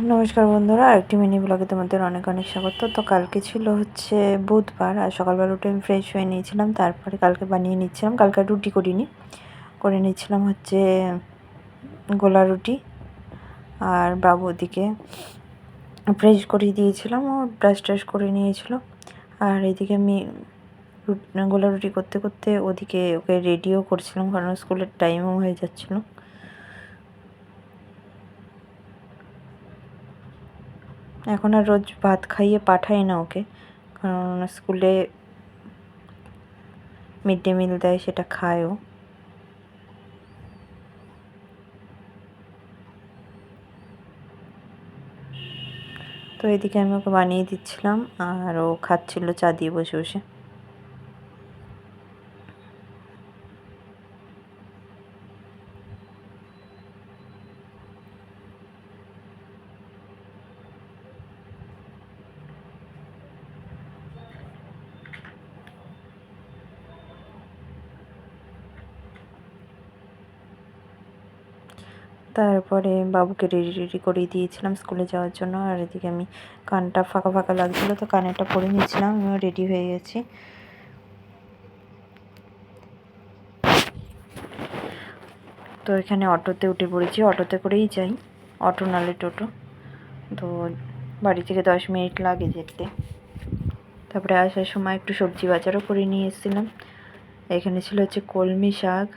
নমস্কার বন্ধুরা, আরেকটি মিনি ব্লগে তোমাদের অনেক অনেক স্বাগত। তো কালকে ছিল হচ্ছে বুধবার, আর সকালবেলা উঠে আমি ফ্রেশ হয়ে নিয়েছিলাম। তারপরে কালকে বানিয়ে নিচ্ছিলাম, কালকে রুটি করিনি, করে নিচ্ছিলাম হচ্ছে গোলা রুটি। আর বাবু ওদিকে ফ্রেশ করে দিয়েছিলাম, ও ব্রাশ ট্রাশ করে নিয়েছিল। আর এদিকে আমি গোলা রুটি করতে করতে ওদিকে ওকে রেডিও করছিলাম, কারণ স্কুলের টাইমও হয়ে যাচ্ছিলো। এখন আর রোজ ভাত খাইয়ে পাঠাই না ওকে, কারণ স্কুলে মিড ডে মিল দেয়, সেটা খায়ও। তো এদিকে আমি ওকে বানিয়ে দিচ্ছিলাম, আর ও খাচ্ছিল চা দিয়ে বসে বসে। তারপরে বাবুকে রেডি করে দিয়েছিলাম স্কুলে যাওয়ার জন্য। আর এদিকে আমি কানটা ফাঁকা ফাঁকা লাগছিলো, তো কানেরটা পরে নিয়েছিলাম। আমিও রেডি হয়ে গেছি। তো এখানে অটোতে উঠে পড়েছি, অটোতে করেই যাই, অটো নালে টোটো। তো বাড়ি থেকে 10 মিনিট লাগে যেতে। তারপরে আসার সময় একটু সবজি বাজারও করে নিয়ে এসেছিলাম। এখানে ছিল হচ্ছে কলমি শাক,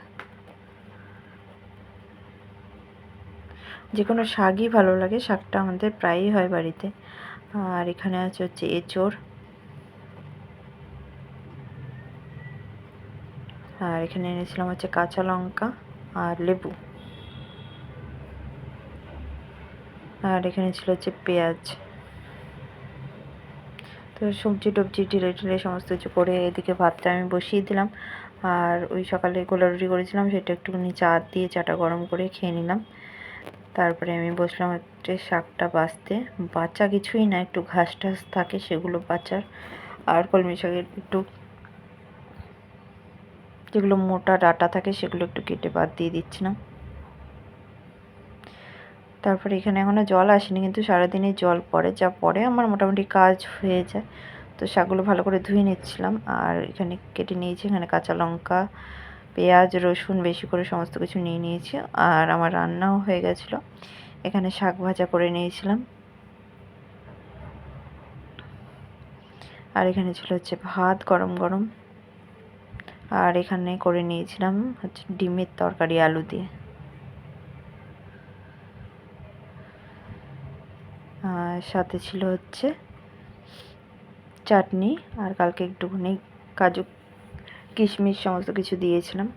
যে কোনো শাকই ভালো লাগে, শাকটা আমাদের প্রায়ই হয় বাড়িতে। আর এখানে আছে হচ্ছে এঁচোড়, আর এখানে এনেছিলাম হচ্ছে কাঁচা লঙ্কা আর লেবু, আর এখানে ছিল হচ্ছে পেঁয়াজ। তো সবজি টবজি ঢেলে ঢেলে সমস্ত কিছু করে এদিকে ভাতটা আমি বসিয়ে দিলাম। আর ওই সকালে গোলা রুটি করেছিলাম, সেটা একটুখানি চা দিয়ে চাটা গরম করে খেয়ে নিলাম। তারপরে আমি বসলাম একটু শাকটা বাছতে। বাচ্চা কিছুই না, একটু ঘাস টাস থাকে সেগুলো বাছার, আর কলমি শাকের একটু যেগুলো মোটা ডাঁটা থাকে সেগুলো একটু কেটে বাদ দিয়ে দিচ্ছিলাম। তারপরে এখানে এখনও জল আসেনি, কিন্তু সারাদিনে জল পড়ে, যা পড়ে আমার মোটামুটি কাজ হয়ে যায়। তো শাকগুলো ভালো করে ধুয়ে নিচ্ছিলাম। আর এখানে কেটে নিয়েছি, এখানে কাঁচা লঙ্কা, পেঁয়াজ, রসুন বেশি করে সমস্ত কিছু নিয়ে নিয়েছি। আর আমার রান্নাও হয়ে গেছিলো। এখানে শাক ভাজা করে নিয়েছিলাম। আর এখানে ছিল হচ্ছে ভাত গরম গরম। আর এখানে করে নিয়েছিলাম হচ্ছে ডিমের তরকারি আলু দিয়ে। আর সাথে ছিল হচ্ছে চাটনি, আর কালকে একটুখানি কাজু কিশমিশ সমস্ত কিছু দিয়েছিলাম।